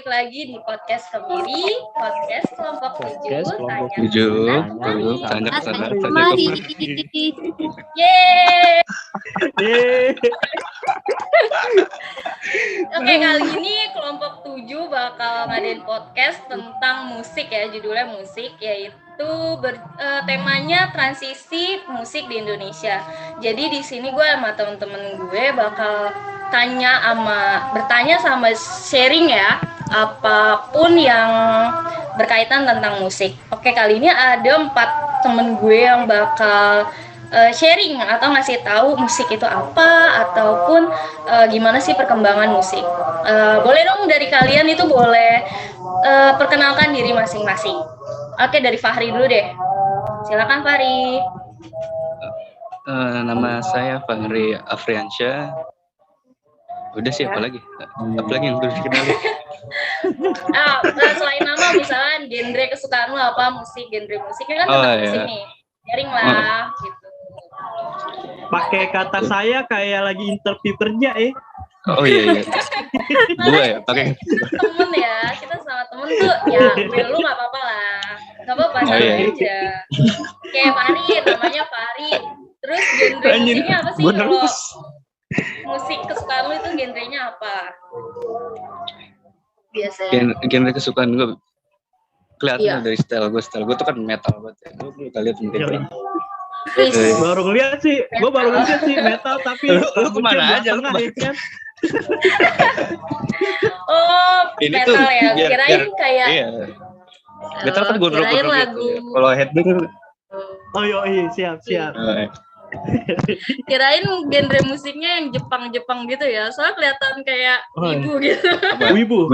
balik lagi di podcast Kemiri, podcast kelompok 7, tanya kemari. Yeay. Oke, kali ini kelompok 7 bakal ngadain podcast tentang musik ya, judulnya musik, yaitu temanya transisi musik di Indonesia. Jadi di sini gue sama temen-temen gue bakal bertanya sama sharing ya, apapun yang berkaitan tentang musik. Oke, kali ini ada 4 temen gue yang bakal sharing atau ngasih tahu musik itu apa ataupun gimana sih perkembangan musik. Boleh dong dari kalian itu boleh perkenalkan diri masing-masing. Oke, dari Fahri dulu deh. Silakan Fahri. Nama saya Fahri Afriansyah. Udah sih, apalagi yang harus dikenali? Selain nama, misalnya genre kesukaan lo apa, genre musiknya kan tentang musik nih. Sharing lah, gitu. Pakai kata saya kayak lagi interview kerja ya. Oh iya. Gue ya pakai. Temen ya, kita sama temen tuh ya lu nggak apa-apa lah, nggak apa-apa aja. Kayak Fahri, namanya Fahri. Terus genre musiknya apa sih? Kalau musik kesukaan lu itu genrenya apa? Biasanya. Genre kesukaan gue kelihatan dari style gue tuh kan metal banget ya. Lu lihat sendiri. Baru ngeliat sih metal tapi lu kemana aja lu kan? Ini metal tuh, ya. Kirain kayak metal kan gondrong-gondrong lagu. Gitu. Kalau headbang kan siap. Kirain genre musiknya yang Jepang gitu ya. Soalnya kelihatan kayak ibu gitu. Wibu.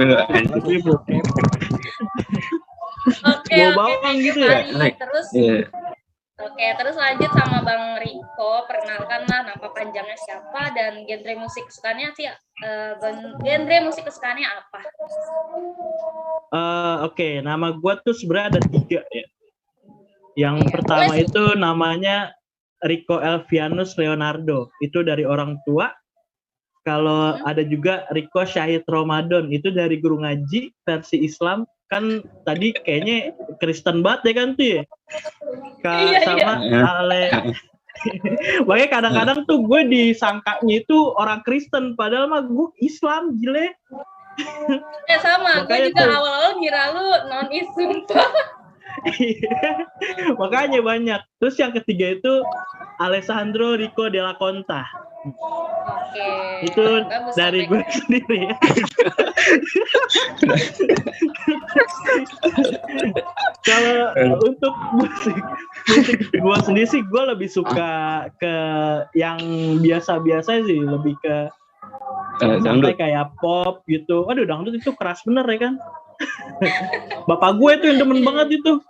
Oke, gitu ya. Terus terus lanjut sama Bang Riko. Perkenalkanlah nama panjangnya siapa dan genre musik kesukaannya sih. Genre musik kesukaannya apa? Oke, nama gue tuh sebenarnya ada 3 ya. Yang pertama itu namanya Rico Elvianus Leonardo, itu dari orang tua. Kalau ada juga Rico Syahid Ramadan, itu dari guru ngaji versi Islam. Kan tadi kayaknya Kristen banget ya kan tuh ya. Sama Ale. Makanya kadang-kadang tuh gue disangkanya itu orang Kristen, padahal mah gue Islam, gile. Sama, gue juga awal-awal ngira lu non-Islam. Makanya banyak. Terus yang ketiga itu Alessandro Rico Della Conta. Oke. Itu dari gue sendiri ya. Kalau untuk musik gue sendiri sih gue lebih suka ke yang biasa-biasa sih, lebih ke santai kayak pop gitu. Aduh, dangdut itu keras bener ya kan. Bapak gue tuh yang demen banget itu.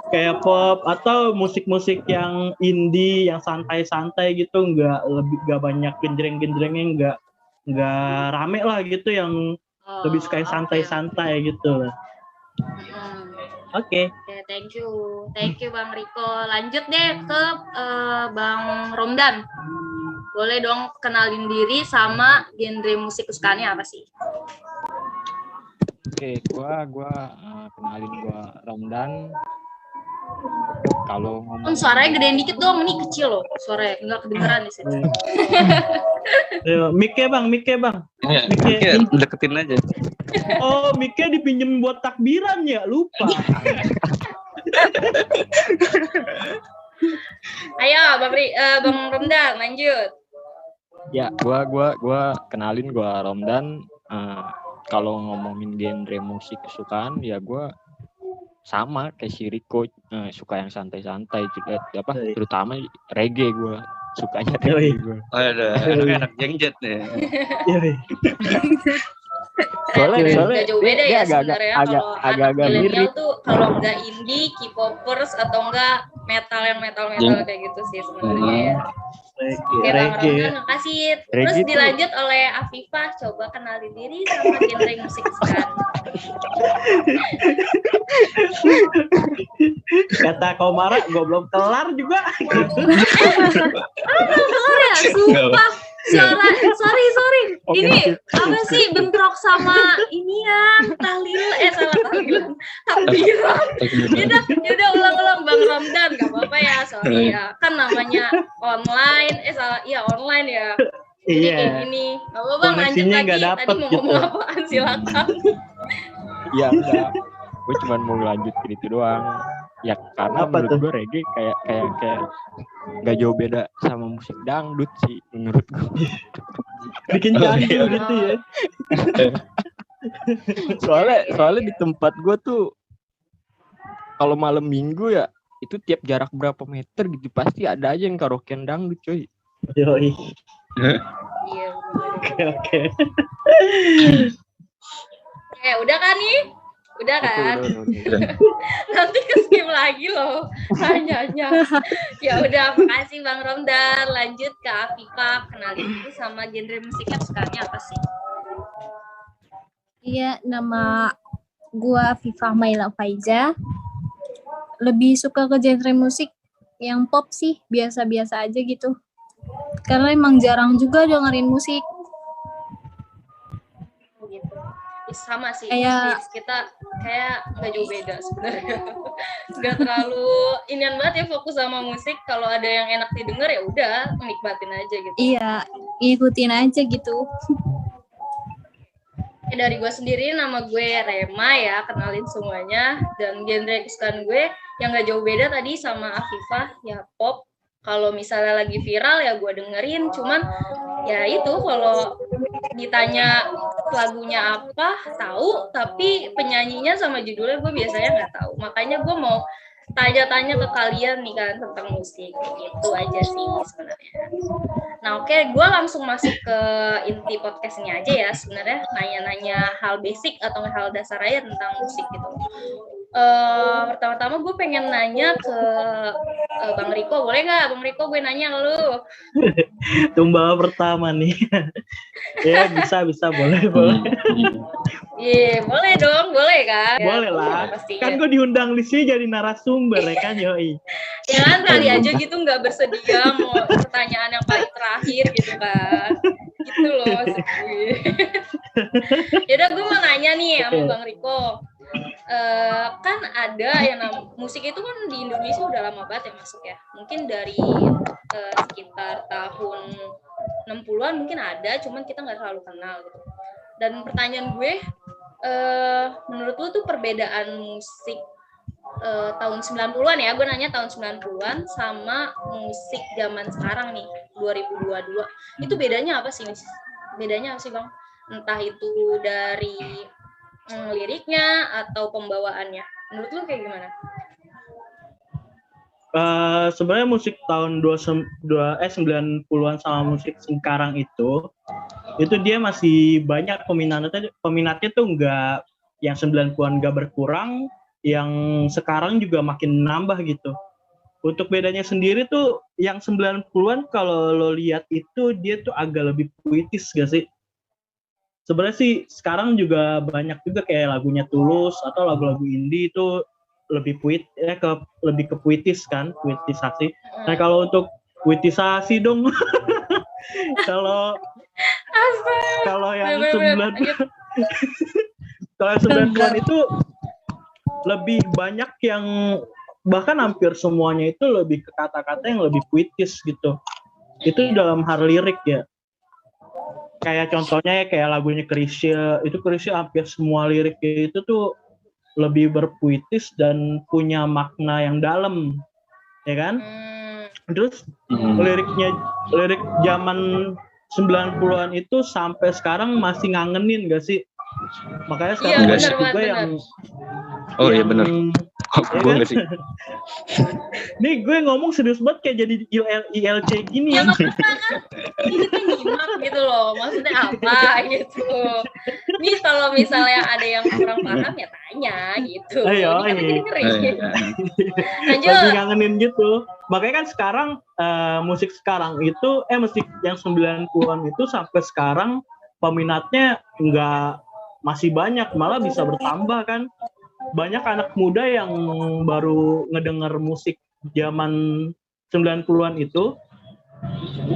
Kayak pop atau musik-musik yang indie, yang santai-santai gitu, nggak banyak genjreng-genjrengnya, nggak rame lah gitu, yang lebih suka yang santai-santai gitu. Oke. Thank you Bang Riko. Lanjut deh ke Bang Romdan. Boleh dong kenalin diri sama genre musik kesukaannya apa sih? Oke, gua kenalin gua Romdan. Kalau ngomong suaranya gedein dikit dong, ini kecil loh suaranya, nggak kedengeran di sini. Mic-nya bang. Iya, deketin aja. Oh, mic-nya dipinjem buat takbiran ya, lupa. Ayo Bang Romdan lanjut. Ya, gua kenalin gua Romdan. Kalau ngomongin genre musik kesukaan ya gua sama kayak si Riko, suka yang santai-santai juga, terutama reggae gue sukanya reggae gue. Oh ada anak jengjet nih. Soalnya jauh beda ya sebenarnya. Agak mirip tuh, kalau nggak indie, K-popers atau enggak metal kayak gitu sih sebenarnya ya. Oke Bang Romdan, makasih. Terus dilanjut oleh Afifah, coba kenalin diri sama genre musik sekarang. Kata Komara, gue belum kelar juga. Kelar ya, sumpah. sorry. Oke, Ini skip. apa sih bentrok sama inian tahlilan takbiran. Yaudah ulang Bang Ramdan, gak apa-apa ya, sorry ya. Kan namanya online, online ya. Jadi kayak Iya. gini. Gak apa-apa Bang, lanjut Koneksinya lagi. nggak Tadi dapet mau gitu. ngomong apaan, silakan. Ya enggak. Gue cuma mau lanjutin itu doang. Ya karena Apa menurut tuh? gue reggae kayak nggak jauh beda sama musik dangdut sih menurut gue. Bikin candu gitu ya. soalnya di tempat gue tuh kalau malam minggu ya itu tiap jarak berapa meter gitu pasti ada aja yang karaokean dangdut coy. Yoi. Iya. Oke. Udah kan nih? Udah kan? Udah. Nanti ke-skip lagi loh nanyanya. Ya udah, makasih Bang Romdan. Lanjut ke Afifah, kenalin dulu sama genre musiknya sukanya apa sih? Iya, nama gua Afifah Maila Faiza. Lebih suka ke genre musik yang pop sih, biasa-biasa aja gitu. Karena emang jarang juga dengerin musik. Gitu. Sama sih, Kayak- taste kita kayak nggak jauh beda sebenarnya. Nggak terlalu inian banget ya fokus sama musik. Kalau ada yang enak didengar ya udah nikmatin aja gitu. Iya, ngikutin aja gitu. Dari gue sendiri, nama gue Rema ya, kenalin semuanya. Dan genre kesukaan gue yang gak jauh beda tadi sama Afifah, ya pop. Kalau misalnya lagi viral ya gue dengerin, cuman ya itu kalau ditanya lagunya apa, tahu, tapi penyanyinya sama judulnya gue biasanya nggak tahu. Makanya gue mau tanya-tanya ke kalian nih kan tentang musik, gitu aja sih sebenarnya. Nah oke, gue langsung masuk ke inti podcast ini aja ya sebenarnya, nanya-nanya hal basic atau hal dasar aja tentang musik gitu. Pertama-tama gue pengen nanya ke Bang Riko, boleh nggak Bang Riko gue nanya ke lu? Tumbal pertama nih. Ya bisa boleh. Iya, boleh dong, boleh kan? Boleh lah. Pasti. Kan gue diundang di sini jadi narasumber ya kan Yoi. Ya kan kali aja gitu nggak bersedia mau pertanyaan yang paling terakhir gitu kan. Gitu loh maksud gue. Yaudah gue mau nanya nih sama Bang Riko. Kan ada yang musik itu kan di Indonesia udah lama banget ya masuk ya. Mungkin dari sekitar tahun 60-an mungkin ada, cuman kita nggak terlalu kenal gitu. Dan pertanyaan gue, menurut lu tuh perbedaan musik tahun 90-an ya, gue nanya tahun 90-an sama musik zaman sekarang nih, 2022. Itu bedanya apa sih, Miss? Bedanya apa sih, Bang? Entah itu dari liriknya atau pembawaannya. Menurut lu kayak gimana? Sebenarnya musik tahun 90-an sama musik sekarang itu dia masih banyak peminatnya tuh nggak yang 90-an nggak berkurang, yang sekarang juga makin nambah gitu. Untuk bedanya sendiri tuh yang 90-an kalau lo lihat itu dia tuh agak lebih puitis gak sih? Sebenarnya sih sekarang juga banyak juga kayak lagunya Tulus atau lagu-lagu indie itu lebih lebih ke puitis kan, puitisasi. Nah kalau untuk puitisasi dong, kalau yang 90-an itu lebih banyak yang bahkan hampir semuanya itu lebih ke kata-kata yang lebih puitis gitu. Itu dalam hal lirik ya. Kayak contohnya ya kayak lagunya Chrisye, itu Chrisye hampir semua liriknya itu tuh lebih berpuitis dan punya makna yang dalam, ya kan? Terus lirik zaman 90-an itu sampai sekarang masih ngangenin gak sih? Makanya sekarang banyak juga yang oh iya benar. Ya Gue kan? nggak sih. Nih gue ngomong serius banget kayak jadi ILC gini Ya ya. nggak apa-apa kan, kita nyimak gitu loh, maksudnya apa gitu. Nih kalau misalnya ada yang kurang paham ya tanya gitu. Ayo, Ini kan lagi dengerin. Lanjut. Lagi ngangenin gitu. Makanya kan sekarang musik sekarang itu musik yang 90-an itu sampai sekarang peminatnya masih banyak, malah bisa bertambah kan. Banyak anak muda yang baru ngedenger musik zaman 90-an itu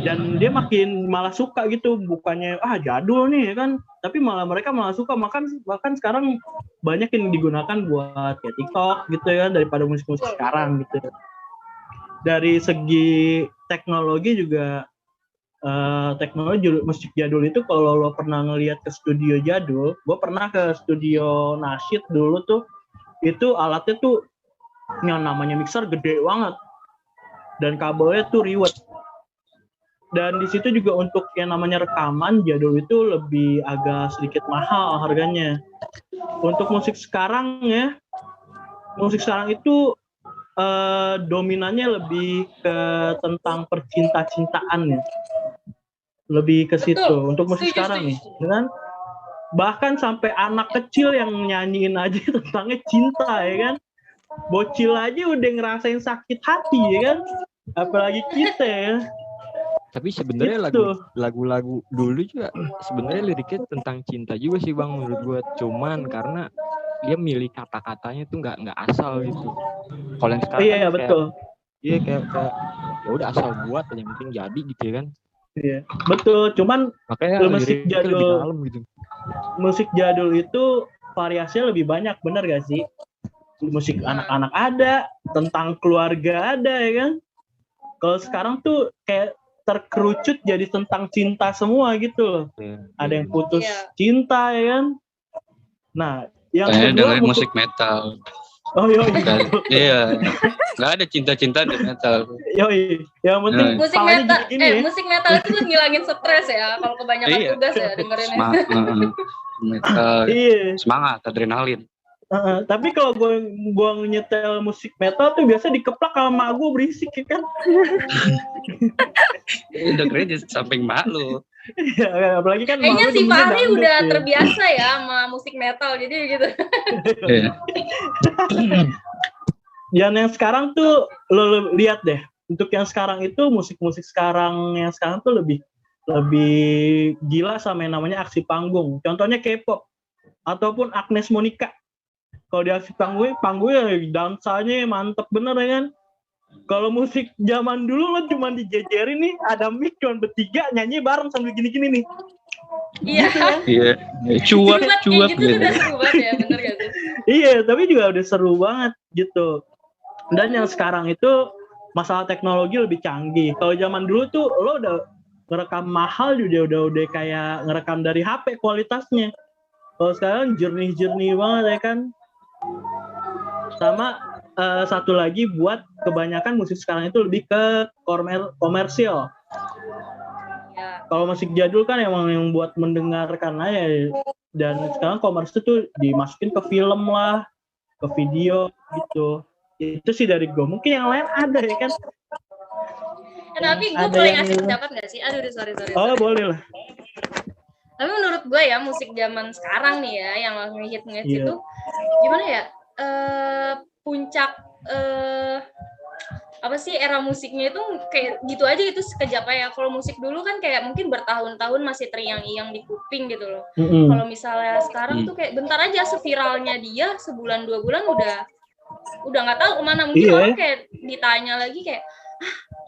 Dan dia makin malah suka gitu, bukannya jadul nih kan, tapi mereka malah suka. Bahkan sekarang banyak yang digunakan buat kayak TikTok gitu ya daripada musik-musik sekarang gitu. Dari segi teknologi juga, teknologi musik jadul itu kalau lo pernah ngelihat ke studio jadul, gue pernah ke studio nasyid dulu tuh, itu alatnya tuh yang namanya mixer gede banget dan kabelnya tuh riwet. Dan di situ juga untuk yang namanya rekaman jadul itu lebih agak sedikit mahal harganya. Untuk musik sekarang ya, musik sekarang itu dominannya lebih ke tentang percinta-cintaan ya. Lebih ke situ. Betul. Untuk musik sekarang nih, kan? Bahkan sampai anak kecil yang nyanyiin aja tentangnya cinta ya kan. Bocil aja udah ngerasain sakit hati ya kan. Apalagi kita ya. Tapi sebenarnya Gitu. lagu-lagu dulu juga sebenarnya liriknya tentang cinta juga sih Bang menurut gue. Cuman karena dia milih kata-katanya tuh nggak asal gitu. Kalau yang sekarang Iya, kan betul. Iya kayak ya udah asal buat yang penting jadi gitu ya kan. Iya, betul. Cuman Makanya musik liriknya lebih jadul, dalam gitu. musik jadul itu variasinya lebih banyak, bener gak sih? Musik anak-anak ada, tentang keluarga ada ya kan. Kalau sekarang tuh kayak terkerucut jadi tentang cinta semua gitu loh. Iya. Ada yang putus cinta ya kan. Nah, yang Kayaknya kedua dengerin musik metal. Oh yoi, Iya, nggak ada cinta-cinta di metal. yoi. Yang penting Nah. Musik pawanya metal, gini-gini ya. musik metal itu kan ngilangin stres ya. Kalau kebanyakan Iya. tugas ya dengerinnya. Metal, Iya. semangat, adrenalin. Tapi kalau gue nyetel musik metal tuh biasa dikeplak sama gue berisik ya kan. Udah keren di samping malu. Iya, apalagi kan Kayaknya malu si demennya Fahri dangdut udah ya. terbiasa ya sama musik metal, jadi gitu. Iya. Dan yang sekarang tuh lo lihat deh, untuk yang sekarang itu musik-musik sekarang yang sekarang tuh lebih gila sama yang namanya aksi panggung. Contohnya K-pop ataupun Agnes Monica. Kalau di aksi panggungnya dansanya mantep bener ya kan. Kalau musik zaman dulu lo cuma dijejerin nih, ada mic cuma bertiga nyanyi bareng sambil gini-gini nih. Iya. Iya. Cuap Kayak gitu tuh udah seru banget ya, bener gak sih? Iya, tapi juga udah seru banget gitu. Dan yang sekarang itu masalah teknologi lebih canggih. Kalau zaman dulu tuh lo udah ngerekam mahal juga udah kayak ngerekam dari HP kualitasnya. Kalau sekarang jernih banget ya kan. Sama satu lagi buat kebanyakan musik sekarang itu lebih ke komersial. Ya. Kalau musik jadul kan emang yang buat mendengarkan aja. Dan sekarang komersial tuh dimasukin ke film lah, ke video gitu. Itu sih dari gue. Mungkin yang lain ada ya kan. Tapi gue Ada boleh yang- ngasih pendapat gak sih? Aduh, sorry. Oh boleh lah. Tapi menurut gue ya, musik zaman sekarang nih ya, yang ngehit Iya. itu, gimana ya? Puncak apa sih era musiknya itu kayak gitu aja gitu sekejap ya. Kalau musik dulu kan kayak mungkin bertahun-tahun masih terngiang-ngiang di kuping gitu loh. Kalau misalnya sekarang tuh kayak bentar aja seviralnya dia sebulan 2 bulan udah nggak tahu kemana. Mungkin Iya. orang kayak ditanya lagi kayak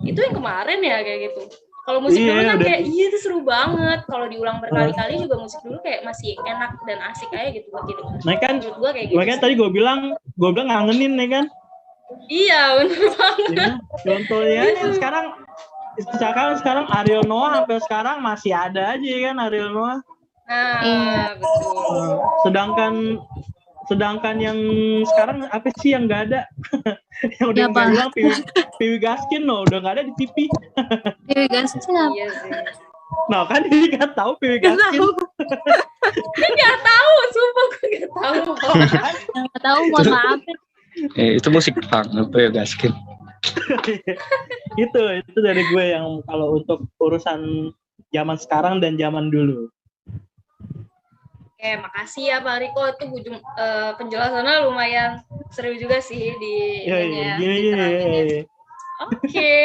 itu yang kemarin ya kayak gitu. Kalau musik Iya, dulu kan udah. kayak iya itu seru banget. Kalau diulang berkali-kali juga musik dulu kayak masih enak dan asik aja gitu buat gitu. Nah kan, Menurut gue kayak gitu. makanya tadi gue bilang ngangenin ya kan. Iya, bener banget. Ya, contohnya aja sekarang Ariel Noah sampai sekarang masih ada aja ya kan Ariel Noah. Nah, Iya. betul. Sedangkan yang sekarang apa sih yang nggak ada? Yang udah Ya, nggak Bang. bilang Piwi Gaskin loh, udah nggak ada di TV. Dewi Gaskin apa? Iya sih. Nah kan dia nggak tahu Piwi Nggak Gaskin. tahu. Nggak tahu, sumpah gue nggak tahu. Nggak tahu, mohon maaf. Itu musik punk, apa ya Gaskin? itu dari gue yang kalau untuk urusan zaman sekarang dan zaman dulu. Oke, makasih ya Pak Riko, itu penjelasannya lumayan seru juga sih di ininya, diterangin ya. Oke.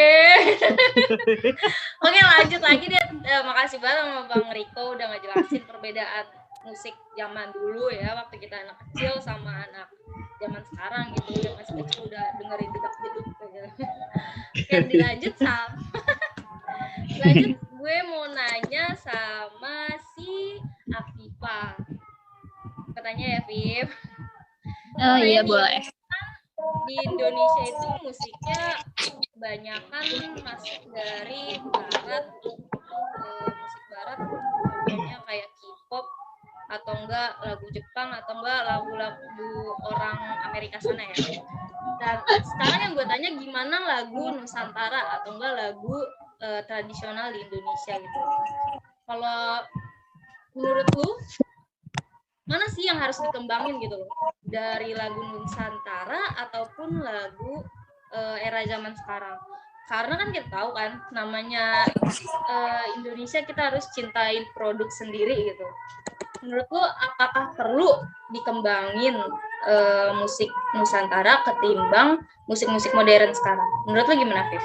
Oke, lanjut lagi deh. Makasih banget sama Bang Riko udah ngejelasin perbedaan musik zaman dulu ya, waktu kita anak kecil sama anak zaman sekarang gitu, yang masih kecil udah dengerin dedak-deduk gitu. Oke, dilanjut sama Lanjut, gue mau nanya sama si Afifa. Katanya ya, Vif. Oh iya Nih, boleh. di Indonesia itu musiknya kebanyakan masuk dari barat, musik barat, contohnya kayak K-pop atau enggak lagu Jepang atau enggak lagu-lagu orang Amerika sana ya. Dan sekarang yang gue tanya, gimana lagu Nusantara atau enggak lagu tradisional di Indonesia gitu. Kalau menurut lu mana sih yang harus dikembangin gitu loh, dari lagu Nusantara ataupun lagu era zaman sekarang? Karena kan kita tahu kan namanya Indonesia, kita harus cintain produk sendiri gitu. Menurut lu apakah perlu dikembangin musik Nusantara ketimbang musik-musik modern sekarang? Menurut lu gimana, Viv?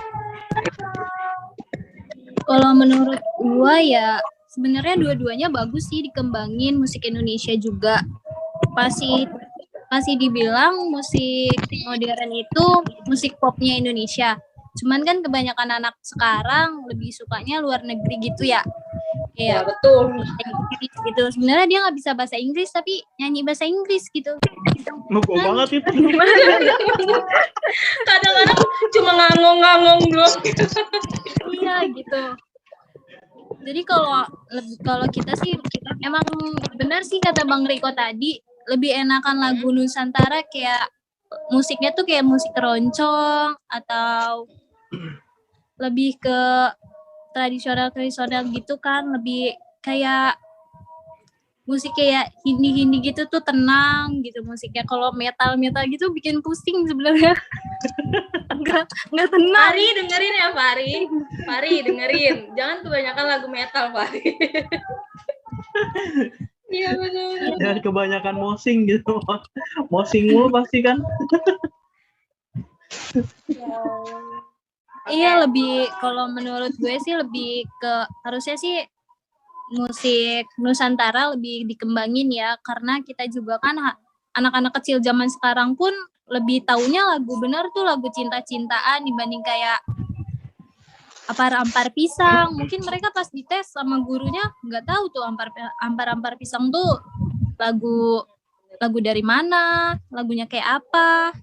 Kalau menurut gua ya sebenarnya dua-duanya bagus sih dikembangin, musik Indonesia juga. Masih dibilang musik modern itu musik popnya Indonesia. Cuman kan kebanyakan anak sekarang lebih sukanya luar negeri gitu ya. Ya betul. Gitu. Sebenarnya dia nggak bisa bahasa Inggris tapi nyanyi bahasa Inggris gitu. Mukul banget itu. Kadang-kadang cuma ngangong-ngangong doang. Iya gitu. Jadi kalau kita sih emang benar sih kata Bang Riko tadi, lebih enakan lagu Nusantara kayak musiknya tuh kayak musik keroncong atau lebih ke tradisional gitu kan, lebih kayak musik kayak Hindi gitu tuh tenang gitu musiknya. Kalau metal gitu bikin pusing sebenarnya. Enggak tenang. Fari dengerin ya, Fari dengerin. Jangan kebanyakan lagu metal, Fari. Iya benar. Jangan kebanyakan mosing gitu. Mosing mulu pasti kan. Iya, lebih kalau menurut gue sih lebih ke harusnya sih musik Nusantara lebih dikembangin ya, karena kita juga kan anak-anak kecil zaman sekarang pun lebih taunya lagu bener tuh lagu cinta-cintaan dibanding kayak ampar-ampar pisang. Mungkin mereka pas dites sama gurunya nggak tahu tuh ampar-ampar pisang tuh lagu dari mana, lagunya kayak apa.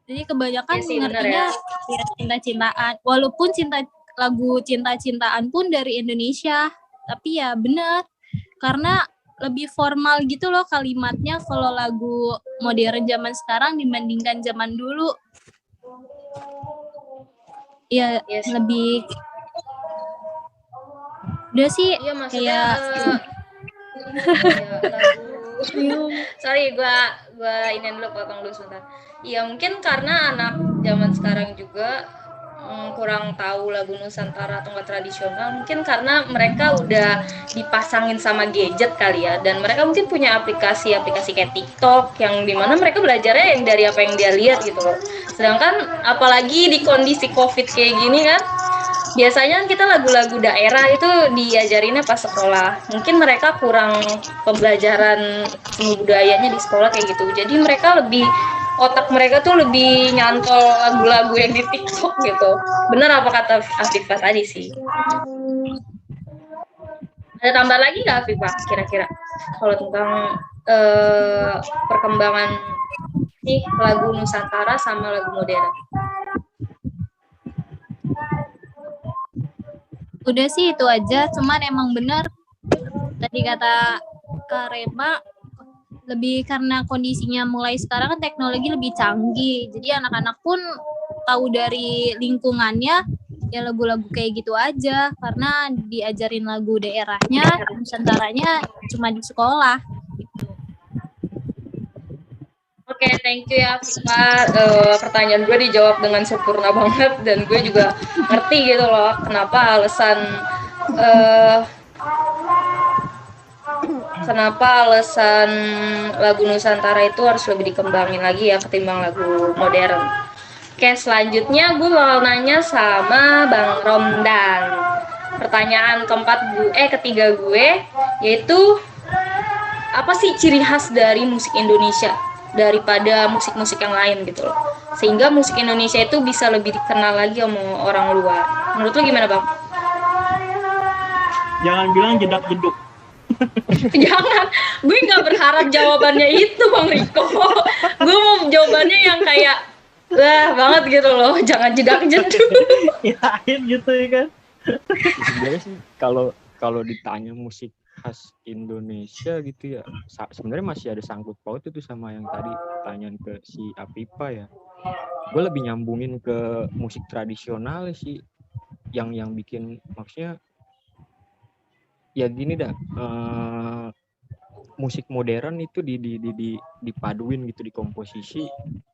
Jadi kebanyakan ngertinya ya cinta-cintaan. Walaupun lagu cinta-cintaan pun dari Indonesia, tapi ya benar karena lebih formal gitu loh kalimatnya kalau lagu modern zaman sekarang dibandingkan zaman dulu. Ya lebih udah sih iya, maksudnya lagu sorry gua iniin dulu, potong dulu sebentar. Iya, mungkin karena anak zaman sekarang juga kurang tahu lagu Nusantara atau nggak tradisional, mungkin karena mereka udah dipasangin sama gadget kali ya, dan mereka mungkin punya aplikasi kayak TikTok yang dimana mereka belajarnya yang dari apa yang dia lihat gitu loh. Sedangkan apalagi di kondisi COVID kayak gini kan, biasanya kita lagu-lagu daerah itu diajarinnya pas sekolah. Mungkin mereka kurang pembelajaran seni budayanya di sekolah kayak gitu. Jadi mereka otak mereka tuh lebih nyantol lagu-lagu yang di TikTok gitu. Bener apa kata Afifah tadi sih. Ada tambah lagi nggak Afifah kira-kira kalau tentang perkembangan nih lagu Nusantara sama lagu modern? Udah sih itu aja, cuman emang benar tadi kata Kak Rema, lebih karena kondisinya mulai sekarang kan teknologi lebih canggih, jadi anak-anak pun tahu dari lingkungannya ya lagu-lagu kayak gitu aja, karena diajarin lagu daerahnya, Nusantaranya cuma di sekolah. Oke, thank you ya Fika. Pertanyaan gue dijawab dengan sempurna banget, dan gue juga ngerti gitu loh kenapa alasan lagu Nusantara itu harus lebih dikembangin lagi ya ketimbang lagu modern. Oke, selanjutnya gue mau nanya sama Bang Romdan. Pertanyaan ketiga gue yaitu apa sih ciri khas dari musik Indonesia daripada musik-musik yang lain gitu loh, sehingga musik Indonesia itu bisa lebih dikenal lagi sama orang luar. Menurut lu gimana Bang? Jangan bilang jedak-jeduk. Jangan, gue nggak berharap jawabannya itu Bang Riko. Gue mau jawabannya yang kayak wah banget gitu loh, jangan jedak-jeduk. Kirain gitu ya kan. Sebenarnya sih kalau ditanya musik khas Indonesia gitu ya, sebenarnya masih ada sangkut paut itu sama yang tadi pertanyaan ke si Apipa ya. Gue lebih nyambungin ke musik tradisional sih, yang bikin maksudnya ya gini dah, musik modern itu dipaduin gitu di komposisi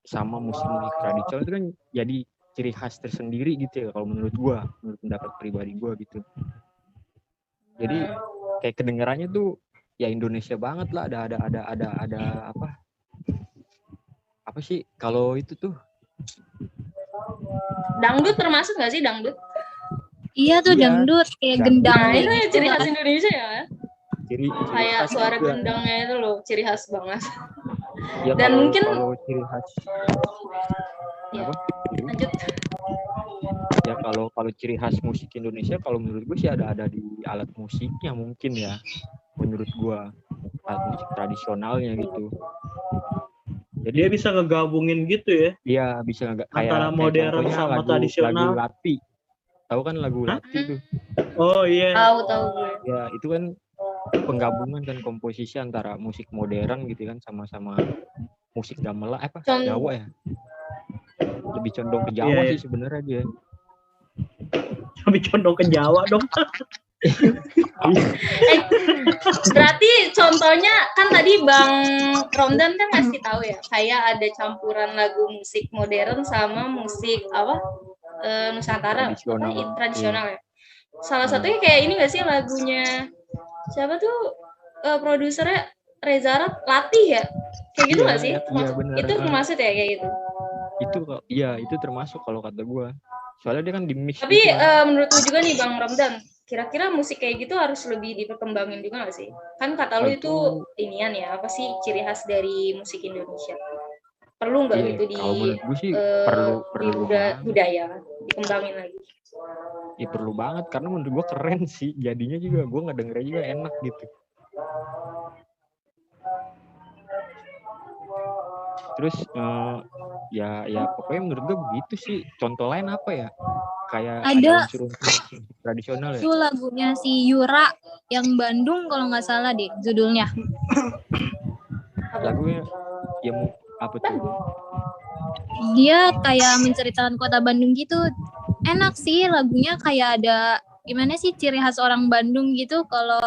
sama musik tradisional itu kan jadi ciri khas tersendiri gitu ya kalau menurut pendapat pribadi gue gitu. Jadi kayak kedengarannya tuh ya Indonesia banget lah, ada apa sih kalau itu tuh Dangdut termasuk nggak sih dangdut? Iya tuh Iya. dangdut kayak Dangdut. gendang Nah itu gitu. ya ciri khas Indonesia ya. ciri Kayak khas suara juga. gendangnya itu loh, ciri khas banget. Ya, Dan mungkin kalau ciri khas ya, apa? lanjut. Ya kalau ciri khas musik Indonesia kalau menurut gue sih ada di alat musiknya mungkin ya, menurut gue alat musik tradisionalnya gitu. Jadi Dia bisa ngegabungin gitu ya. dia bisa nggak kayak Antara modern contohnya sama lagu tradisional. Lati. Tahu kan lagu Hah? Lati tuh? Oh iya. Tahu gue. Ya itu kan penggabungan kan komposisi antara musik modern gitu kan sama musik gamelan Jawa ya. Lebih condong ke Jawa Iya, iya. sih sebenarnya dia. Tapi condong ke Jawa dong. Berarti contohnya kan tadi Bang Romdan kan ngasih tahu ya, kayak ada campuran lagu musik modern sama musik Nusantara Tradisional. tradisional ya. Salah satunya kayak ini nggak sih lagunya siapa tuh produsernya Reza Latih ya? Kayak gitu nggak sih? Iya benar. Itu maksud ya kayak gitu. Itu termasuk kalau kata gue. Soalnya dia kan di mix. Tapi gitu kan. menurut lu juga nih Bang Romdan, kira-kira musik kayak gitu harus lebih diperkembangin juga nggak sih? Kan kata lu itu inian ya, apa sih ciri khas dari musik Indonesia? Perlu nggak Iya, gitu di kalau menurut gue sih perlu budaya dikembangin lagi? Ya perlu banget karena menurut gue keren sih. Jadinya juga gue ngedengernya juga enak gitu. Terus ya pokoknya menurut gue begitu sih. Contoh lain apa ya? Kayak Ada unsur-unsur tradisional ya. itu lagunya si Yura yang Bandung kalau nggak salah deh judulnya. Lagunya ya apa tuh? Dia kayak menceritakan kota Bandung gitu. Enak sih lagunya, kayak ada gimana sih ciri khas orang Bandung gitu kalau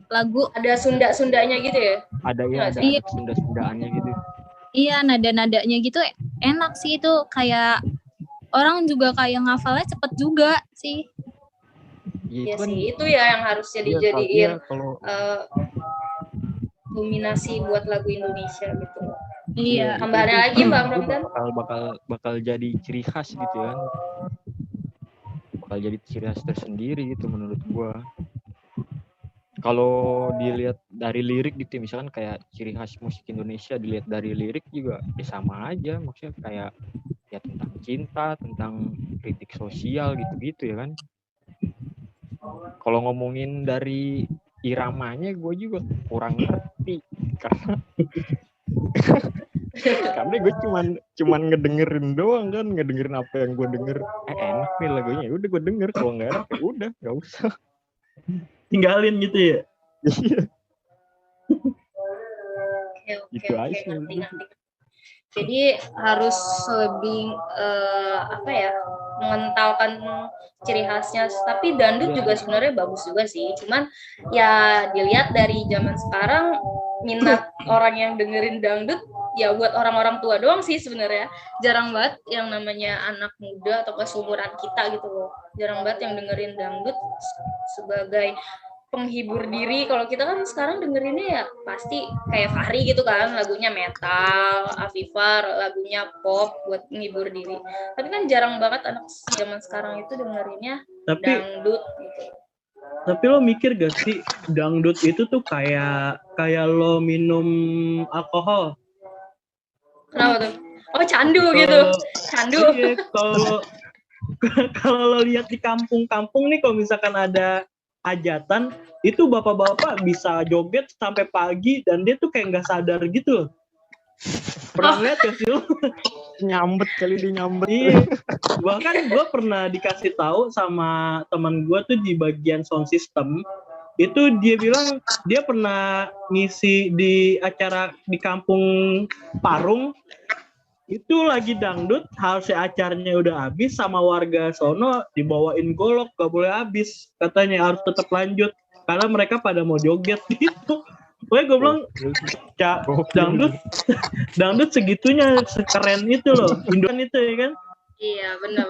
lagu. Ada Sunda-Sundanya gitu ya? Ada Iya. Sunda-Sundaannya gitu. Iya, nada-nadanya gitu enak sih, itu kayak orang juga kayak ngafalnya cepet juga sih. Iya sih, itu ya yang harus dijadiin kalau dominasi buat lagu Indonesia gitu. Iya. Tambahannya lagi Bang Romdan. bakal jadi ciri khas gitu kan. Bakal jadi ciri khas tersendiri gitu menurut gua. Kalau dilihat dari lirik gitu misalkan kayak ciri khas musik Indonesia dilihat dari lirik juga ya sama aja, maksudnya kayak ya tentang cinta, tentang kritik sosial gitu-gitu ya kan. Kalau ngomongin dari iramanya gue juga kurang ngerti karena gue cuman ngedengerin doang kan, ngedengerin apa yang gue denger enak nih lagunya, ya udah gue denger, kalau nggak enak ya udah nggak usah. Tinggalin gitu ya. Gitu aja. Ngerti. Jadi harus lebih mengentalkan ciri khasnya. Tapi dangdut juga sebenarnya bagus juga sih. Cuman ya dilihat dari zaman sekarang minat orang yang dengerin dangdut ya buat orang-orang tua doang sih sebenarnya. Jarang banget yang namanya anak muda atau seumuran kita gitu loh. Jarang banget yang dengerin dangdut sebagai penghibur diri. Kalau kita kan sekarang dengerinnya ya pasti kayak Fahri gitu kan, lagunya metal, Afifar lagunya pop buat menghibur diri. Tapi kan jarang banget anak zaman sekarang itu dengerinnya dangdut gitu. Tapi lo mikir gak sih dangdut itu tuh kayak lo minum alkohol? Kenapa tuh? Oh candu gitu, candu. Iya, kalau lo lihat di kampung-kampung nih, kalau misalkan ada hajatan, itu bapak-bapak bisa joget sampai pagi dan dia tuh kayak nggak sadar gitu loh. Pernah lihat gak sih lo? Nyambet kali dia nyambet. Iya. Bahkan gue pernah dikasih tahu sama teman gue tuh di bagian sound system, itu dia bilang dia pernah ngisi di acara di kampung Parung, itu lagi dangdut, harusnya acaranya udah habis, sama warga sono dibawain golok, gak boleh habis, katanya harus tetap lanjut karena mereka pada mau joget gitu. Pokoknya gue bilang dangdut segitunya, sekeren itu loh, Indonesia itu ya kan. Iya, benar.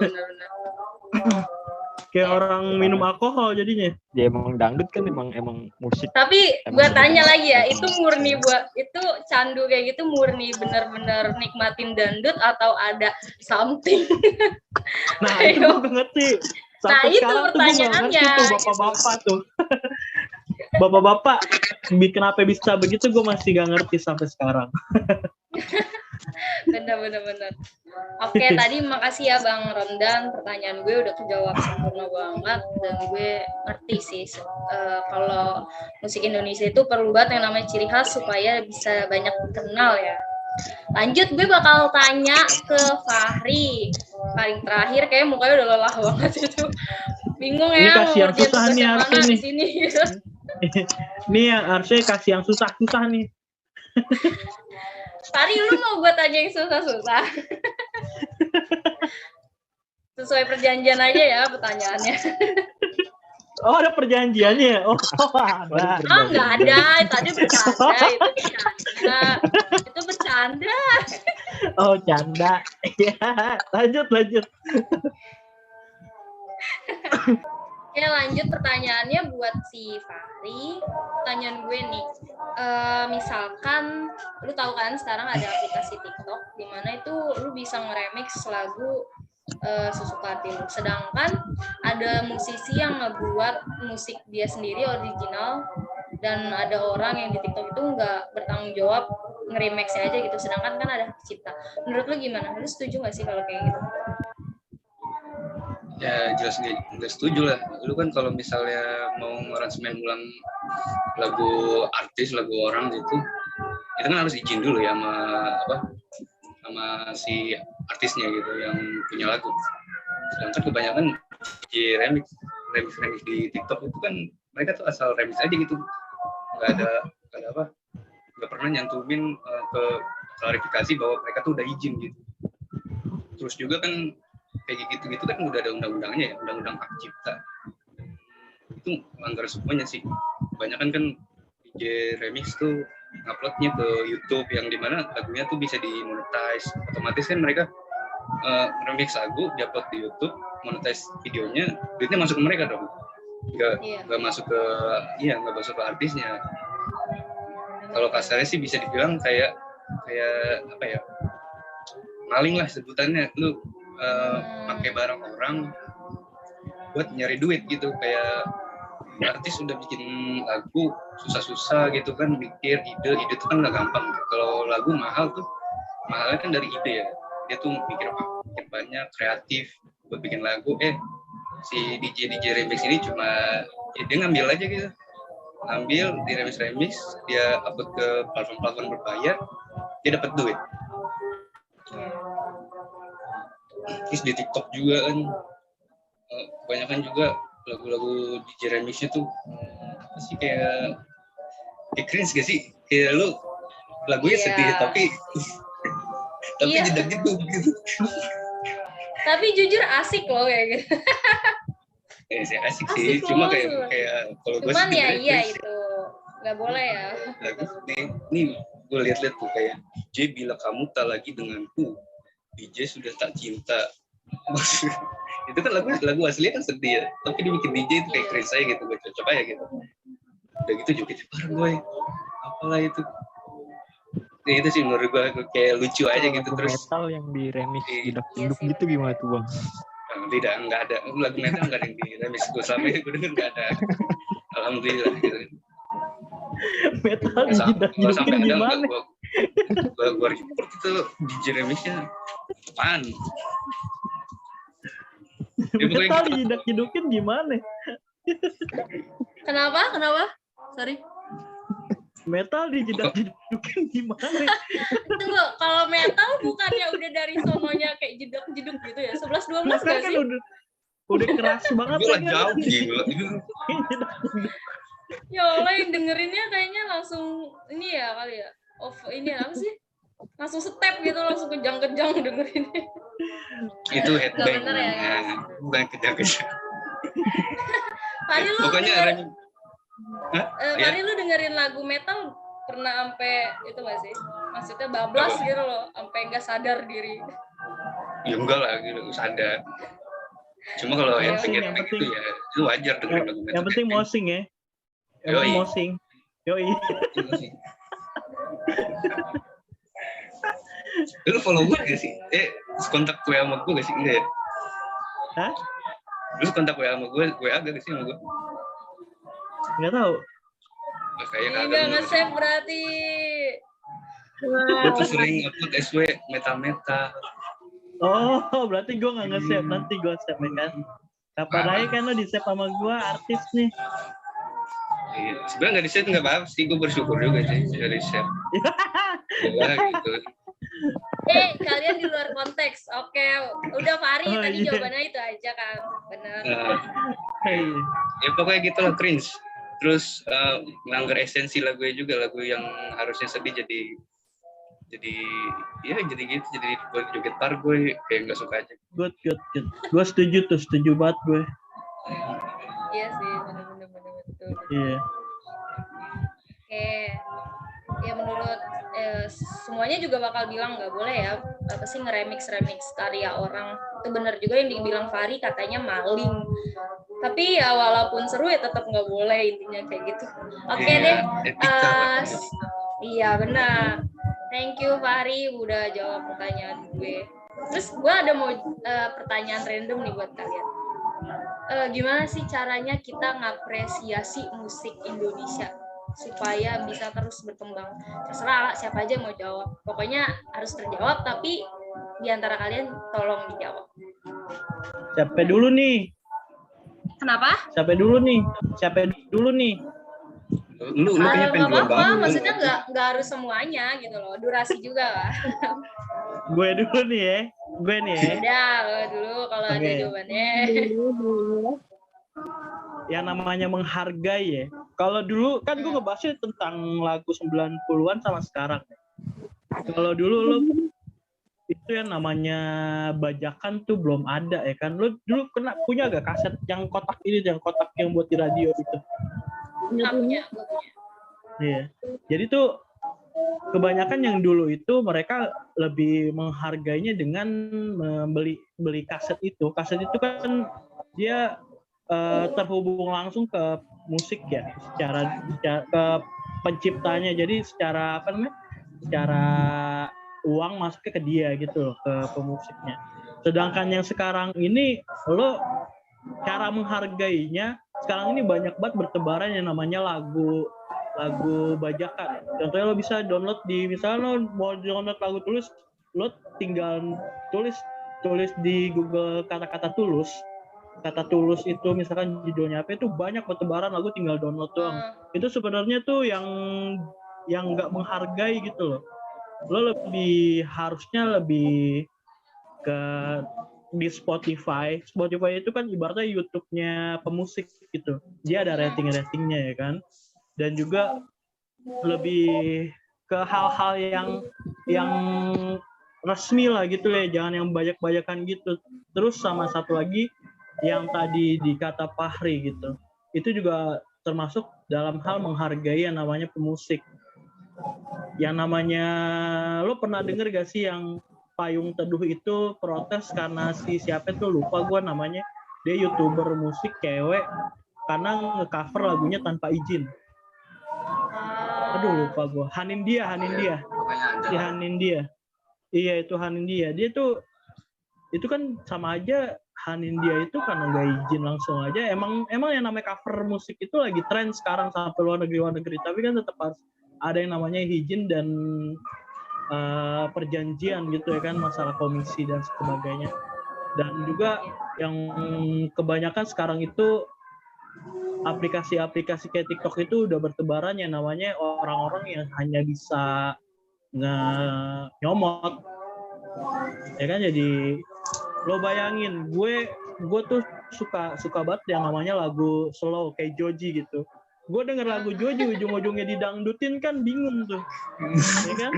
Kayak orang minum alkohol jadinya. Ya emang dangdut kan emang musik. Tapi gue tanya lagi ya, itu murni itu candu kayak gitu murni bener-bener nikmatin dangdut atau ada something? Nah itu gue gak ngerti. Sampai itu sekarang pertanyaannya. Tuh bapak-bapak tuh. Bapak-bapak kenapa bisa begitu, gue masih gak ngerti sampai sekarang. Bener. Oke, tadi makasih ya Bang Romdan, pertanyaan gue udah kejawab sempurna banget dan gue ngerti sih kalau musik Indonesia itu perlu banget yang namanya ciri khas supaya bisa banyak dikenal ya. Lanjut, gue bakal tanya ke Fahri. Paling terakhir kayak mukanya udah lelah banget itu. Bingung ya. Ini kasih yang susah nih harusnya di sini gitu. Ini yang harusnya kasih yang susah-susah nih. Fahri, lu mau gue tanya yang susah-susah? Sesuai perjanjian aja ya pertanyaannya. Oh, ada perjanjiannya. Oh, ada. Oh, nggak ada. Tadi bercanda. Itu bercanda. Oh, canda. Ya, lanjut. Oke, lanjut pertanyaannya buat si Fahri. Pertanyaan gue nih, misalkan lu tahu kan sekarang ada aplikasi TikTok di mana itu lu bisa nge-remix lagu sesuka hati lu. Sedangkan ada musisi yang ngebuat musik dia sendiri original dan ada orang yang di TikTok itu nggak bertanggung jawab nge-remix-nya aja gitu. Sedangkan kan ada hak cipta. Menurut lu gimana? Lu setuju nggak sih kalau kayak gitu? Ya jelas nggak setuju lah. Lu kan kalau misalnya mau ngaransemen ulang lagu artis, lagu orang gitu, itu kan harus izin dulu ya sama si artisnya gitu yang punya lagu. Sedangkan kebanyakan di remix di TikTok itu kan mereka tuh asal remix aja gitu, nggak pernah nyantumin ke klarifikasi bahwa mereka tuh udah izin gitu. Terus juga kan kayak gitu kan udah ada undang-undangnya ya, undang-undang hak cipta. Itu melanggar semuanya sih. Kebanyakan kan DJ remix tuh nguploadnya ke YouTube yang dimana lagunya tuh bisa dimonetize. Otomatis kan mereka remix lagu, diupload di YouTube, monetize videonya, duitnya masuk ke mereka dong. Nggak masuk ke artisnya. Kalau kasarnya sih bisa dibilang kayak apa ya, maling lah sebutannya. Lu pakai barang orang buat nyari duit gitu. Kayak artis udah bikin lagu susah-susah gitu kan, mikir ide itu kan nggak gampang. Kalau lagu mahalnya kan dari ide ya, dia tuh mikir banyak, kreatif buat bikin lagu. Si DJ remix ini cuma dia ngambil aja gitu, di remix dia upload ke platform berbayar, dia dapat duit. Terus di TikTok juga kan kebanyakan juga lagu-lagu DJ remixnya tuh pasti kayak cringe gak sih? Kayak lu lagunya sedih tapi jedak gitu. Tapi jujur asik loh kayak gitu. Asik sih, cuma kayak kalau gue sih iya itu nggak boleh ya. Lagu nih gue lihat-lihat tuh kayak DJ bila kamu tak lagi denganku, DJ sudah tak cinta. Itu kan lagu aslinya kan sedih ya, tapi dibikin DJ itu kayak cringe aja gitu, gue cocok aja gitu. Udah gitu jogetnya parah gue, apalah itu. Ya, itu sih menurut gue kayak lucu aja gitu. Terus metal yang di remix jedak-jeduk gitu gimana tuh Bang? Tidak, nggak ada. Lagu metal nggak ada yang di remix. Gue selama ini gue denger nggak ada. Alhamdulillah gitu. Metal jedak-jedukin gimana? Gue report itu DJ remixnya apaan? pokoknya Metal gitu. dijedak-jedukin gimana? Kenapa? Sorry. Metal dijedak-jedukin gimana? Tunggu, kalau metal bukannya udah dari sononya kayak jeduk-jeduk gitu ya? 11-12 Makanya gak kan sih? udah keras banget Gue ya kan? jauh gila. Jedak-jeduk. Ya Allah, yang dengerinnya kayaknya langsung ini ya kali ya. Ini apa sih? Langsung step gitu, langsung kejang-kejang dengerinnya. Itu headbang. bener ya, guys. Bukan kejang-kejang. Fari lu Pokoknya denger, Hah? Fari lu dengerin lagu metal pernah sampai itu gak sih? Maksudnya bablas Apa? gitu loh, sampai nggak sadar diri. Ya enggak lah gitu, sadar. Cuma kalau Yang headbang penting- itu ya itu wajar dengerin lagu metal. Yang penting mosing ya. Yang penting Yoi. mosing. Yoi. Lu follow gue gak sih? Kontak gue sama gue gak sih? Enggak ya? Hah? Lu kontak gue sama gue agak gak sih sama gue? Nggak tahu. Kayak Ini kagak. nggak nge-save berarti. Gue tuh sering upload SW metal-metal. Oh, berarti gue nggak nge-save. Nanti gue save ya kan. Kapan aja kan lo di-save sama gue artis nih. Iya. Sebenarnya nggak di-share nggak apa-apa sih, gue bersyukur juga sih nggak di-share. Ya gitu. Kalian di luar konteks. Oke, udah Fari, Oh, tadi iya. jawabannya itu aja kan. Bener. Nah, Hey. ya pokoknya gitu lah, cringe. Terus melanggar esensi lagu juga, lagu yang harusnya sedih jadi ya jadi gitu, jadi buat joget pargoy kayak nggak suka aja. Good. Gue setuju banget gue. Iya sih, bener betul. Iya. Oke, ya menurut semuanya juga bakal bilang nggak boleh ya apa sih ngeremix karya orang. Itu bener juga yang dibilang Fari, katanya maling. Tapi ya walaupun seru ya tetap nggak boleh, intinya kayak gitu. Oke Iya, deh. etika lah. Iya benar. Thank you Fari udah jawab pertanyaan gue. Terus gue ada mau pertanyaan random nih buat kalian. Gimana sih caranya kita ngapresiasi musik Indonesia supaya bisa terus berkembang? Terserah siapa aja yang mau jawab. Pokoknya harus terjawab, tapi di antara kalian tolong dijawab. Siapa dulu nih? Kenapa? Siapa dulu nih? Lu kayaknya pengen Nggak duluan apa-apa, banget. maksudnya nggak harus semuanya gitu loh. Durasi juga lah. Gue dulu nih ya. Udah, lo dulu kalau ada Oke. jawabannya. Yang namanya menghargai ya. Kalau dulu kan gue ngebahasnya tentang lagu 90-an sama sekarang. Kalau dulu lo itu yang namanya bajakan tuh belum ada ya kan. Lo dulu punya gak kaset yang kotak yang buat di radio itu? Nggak punya, gue punya. Iya. Jadi tuh kebanyakan yang dulu itu mereka lebih menghargainya dengan beli kaset itu. Kaset itu kan dia terhubung langsung ke musik ya, secara ke penciptanya. Jadi secara apa namanya? Secara uang masuknya ke dia gitu loh, ke pemusiknya. Sedangkan yang sekarang ini lo cara menghargainya sekarang ini banyak banget bertebaran yang namanya lagu bajakan. Contohnya lo bisa download misalnya lo mau download lagu Tulus, lo tinggal tulis di Google kata-kata Tulus. Kata Tulus itu misalkan judulnya apa, itu banyak bertebaran lagu, tinggal download doang. Itu sebenarnya tuh yang nggak menghargai gitu loh. Lo harusnya lebih ke di Spotify itu kan ibaratnya YouTube-nya pemusik gitu. Dia ada ratingnya ya kan. Dan juga lebih ke hal-hal yang resmi lah gitu ya, jangan yang banyak-banyakan gitu. Terus sama satu lagi yang tadi dikata Fahri gitu. Itu juga termasuk dalam hal menghargai yang namanya pemusik. Yang namanya, lo pernah denger gak sih yang Payung Teduh itu protes karena siapa tuh lupa gue namanya, dia YouTuber musik cewek karena nge-cover lagunya tanpa izin. Aduh lupa gue. Hanindia. Si Hanindia. Iya itu Hanindia. Dia tuh itu kan sama aja, Hanindia itu karena nggak izin langsung aja. Emang yang namanya cover musik itu lagi tren sekarang sampai luar negeri. Tapi kan tetap harus ada yang namanya izin dan perjanjian gitu ya kan, masalah komisi dan sebagainya. Dan juga yang kebanyakan sekarang itu aplikasi-aplikasi kayak TikTok itu udah bertebaran yang namanya orang-orang yang hanya bisa nyomot, ya kan. Jadi lo bayangin, gue tuh suka banget yang namanya lagu slow kayak Joji gitu. Gue denger lagu Joji ujung-ujungnya didangdutin kan bingung tuh, ya kan?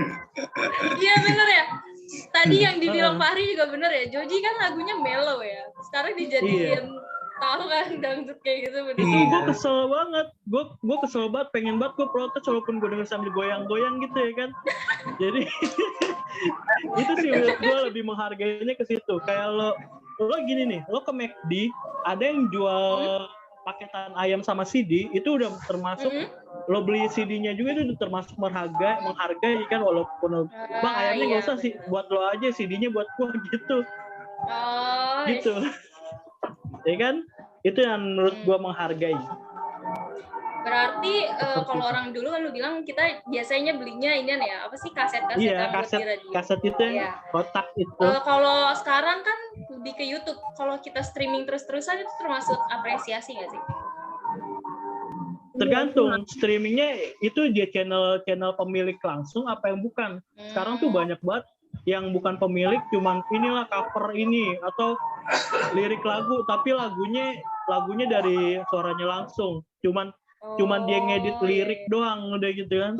Iya bener ya. Tadi yang dibilang Fahri juga bener ya. Joji kan lagunya mellow ya. Sekarang dijadiin tahu kan dangdut kayak gitu. Itu gue kesel banget. Gue kesel banget. Pengen banget gue protes walaupun gue denger sambil goyang-goyang gitu ya kan. Jadi itu sih menurut gue lebih menghargainya ke situ. Kayak lo gini nih, lo ke McD ada yang jual paketan ayam sama CD, itu udah termasuk lo beli CD-nya juga itu udah termasuk menghargai kan, walaupun bang ayamnya nggak usah sih buat lo aja, CD-nya buat gua gitu. Gitu. Ya kan? Itu yang menurut gua menghargai. Berarti kalau orang dulu kan lu bilang kita biasanya belinya ini ya, apa sih, kaset-kaset iya, buat di radio. Kaset itu yang kotak itu. Kalau sekarang kan lebih ke YouTube. Kalau kita streaming terus-terusan itu termasuk apresiasi nggak sih? Tergantung streamingnya itu dia channel pemilik langsung apa yang bukan. Sekarang tuh banyak banget yang bukan pemilik, cuman inilah cover ini atau lirik lagu tapi lagunya dari suaranya langsung. Cuman dia ngedit lirik doang udah gitu kan.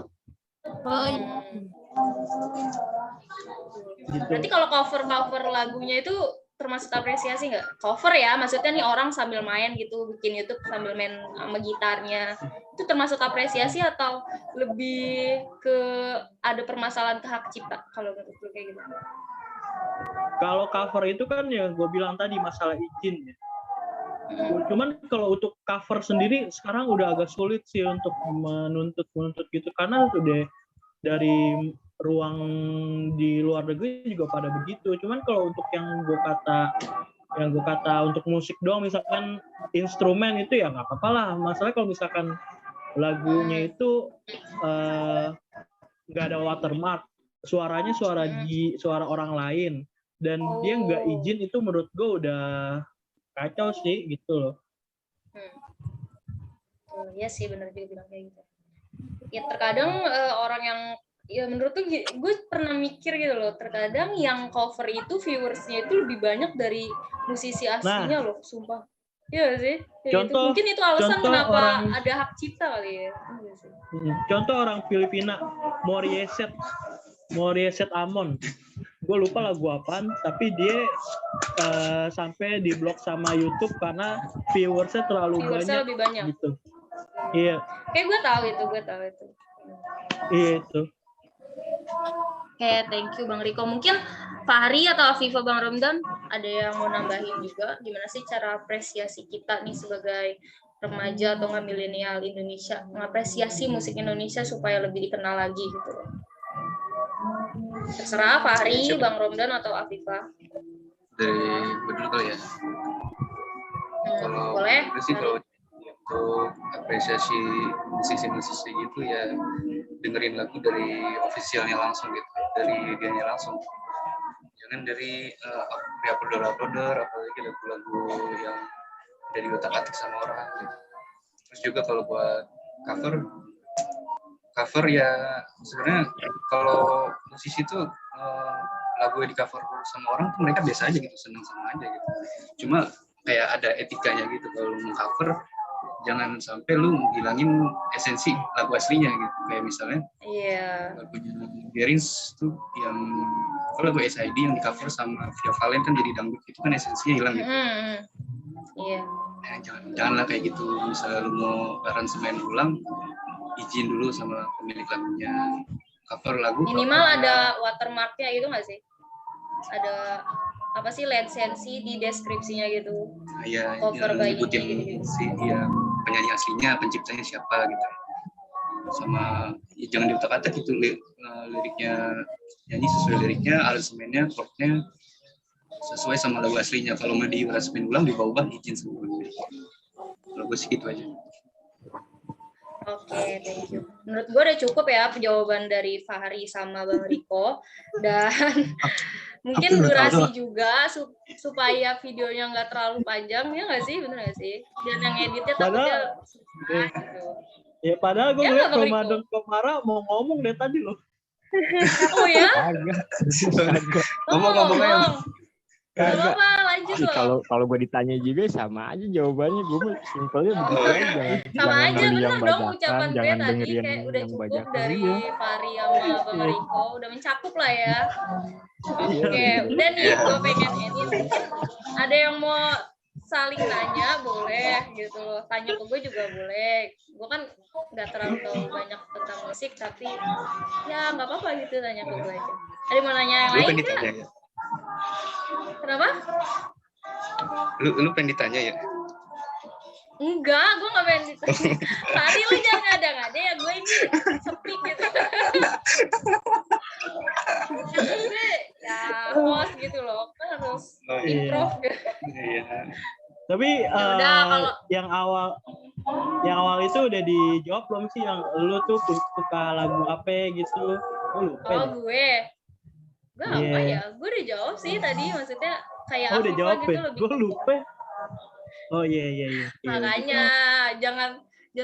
Gitu. Berarti kalau cover lagunya itu termasuk apresiasi nggak? Cover ya, maksudnya nih orang sambil main gitu, bikin YouTube sambil main sama gitarnya, itu termasuk apresiasi atau lebih ke ada permasalahan ke hak cipta kalau menurut lu kayak gitu? Kalau cover itu kan ya gue bilang tadi masalah izin ya. Cuman kalau untuk cover sendiri sekarang udah agak sulit sih untuk menuntut gitu, karena sudah dari ruang di luar negeri juga pada begitu. Cuman kalau untuk yang gue kata untuk musik doang, misalkan instrumen itu ya nggak apa-apa lah. Masalahnya kalau misalkan lagunya itu nggak ada watermark, suaranya suara orang lain dan dia nggak izin, itu menurut gue udah kacau sih gitu loh. Iya sih benar juga bilang kayak gitu. Ya terkadang orang yang ya menurut tuh gue pernah mikir gitu loh, terkadang yang cover itu viewersnya itu lebih banyak dari musisi aslinya loh, sumpah. Iya sih. Contoh, mungkin itu alasan kenapa ada hak cipta kali ya. Contoh orang Filipina, Morissette Amon. Gue lupa lagu apaan, tapi dia sampai diblok sama YouTube karena viewersnya terlalu lebih banyak gitu. Iya. Kayak gue tahu itu. Iya itu. Oke, thank you Bang Riko. Mungkin Fahri atau Afifa, Bang Romdan ada yang mau nambahin juga, gimana sih cara apresiasi kita nih sebagai remaja atau nggak milenial Indonesia, mengapresiasi musik Indonesia supaya lebih dikenal lagi gitu. Terserah Fahri, Bang Romdan atau Afifa. Dari betul kali ya. Kalau boleh. Kalau untuk apresiasi musisi-musisi gitu ya, dengerin lagu dari officialnya langsung gitu, dari dianya langsung. Jangan dari uploader, apalagi lagu-lagu yang udah diotak-atik sama orang gitu. Terus juga kalau buat cover ya sebenarnya kalau musisi tuh lagu yang di cover sama orang tuh mereka biasa aja gitu, senang-senang aja gitu. Cuma kayak ada etikanya gitu, kalau mau cover jangan sampai lu ngilangin esensi lagu aslinya gitu. Kayak misalnya lagunya Gerins tuh yang kalau lagu SID yang di cover sama Via Valen kan jadi dangdut, itu kan esensinya hilang gitu. Iya. Nah, janganlah kayak gitu. Misalnya lu mau aransemen ulang, izin dulu sama pemilik lagunya. Cover lagu minimal ada watermarknya gitu nggak sih? Ada apa sih lisensi di deskripsinya gitu? Iya, cover nyebutin si dia penyanyi aslinya, penciptanya siapa gitu. Sama ya, jangan diutak-atik gitu liriknya, nyanyi sesuai liriknya, aransemennya, chordnya sesuai sama lagu aslinya. Kalau mau diaransemen ulang, diubah-ubah, izin semua. Kalau gue sih gitu aja. Oke, thank you. Menurut gue udah cukup ya jawaban dari Fahri sama Bang Riko. Dan mungkin durasi juga supaya videonya nggak terlalu panjang, ya nggak sih? Bener nggak sih? Dan yang editnya takutnya susah gitu. Ya padahal gue Ya ngeliat nggak, Bang Ramadan Riko? Komara mau ngomong dari tadi loh. Oh ya? Agak. Ngomong-ngomongnya Gak apa-apa, lanjut loh. Kalau gue ditanya juga sama aja jawabannya. Gue mah simpelnya Oh, begitu iya. aja. Sama Jangan aja, beli bener yang dong bajakan, ucapan gue jangan tadi dengerin kayak udah yang cukup bajakan. dari Iya. Fahri sama Bang Riko, udah mencakup lah ya. Oke, Iya. udah nih, gue pengen ini mungkin ada yang mau saling nanya boleh gitu loh, tanya ke gue juga boleh. Gue kan nggak terlalu tahu banyak tentang musik, tapi ya nggak apa-apa gitu tanya ke gue aja. Ada yang mau nanya yang lu lain pengen nggak? ditanya ya? Kenapa? Lu pengen ditanya ya? Enggak, gue nggak pengen ditanya. Tadi lu jangan ngada-ngada ya, gue ini sepi gitu. Gue ya host gitu loh, kan harus improv gitu. Iya. Tapi Udah, kalau yang awal itu udah dijawab belum sih, yang lu tuh suka lagu apa gitu? Gue lupa deh. gue apa ya? Gue udah jawab sih tadi, maksudnya kayak Oh udah Afifa jawab gitu ya? lebih. Gue lupa. Oh iya. Makanya jangan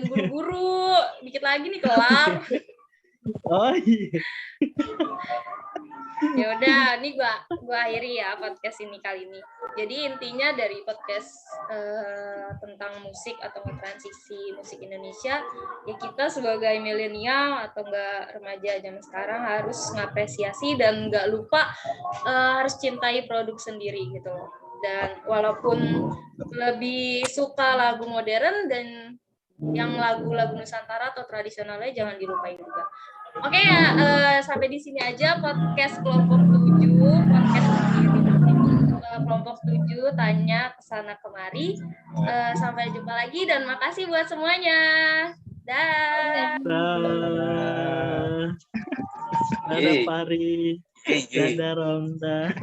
buru-buru, dikit lagi nih kelar. Oh iya. Ya udah, nih gua akhiri ya podcast ini kali ini. Jadi intinya dari podcast tentang musik atau transisi musik Indonesia, ya kita sebagai milenial atau enggak remaja zaman sekarang harus ngapresiasi dan enggak lupa harus cintai produk sendiri gitu loh. Dan walaupun lebih suka lagu modern, dan yang lagu-lagu Nusantara atau tradisionalnya jangan dilupain juga. Oke ya, sampai di sini aja podcast kelompok 7, podcast kelompok 7 tanya kesana kemari. Sampai jumpa lagi dan makasih buat semuanya. Dah. Dadah Fahri. Dadah Ronda.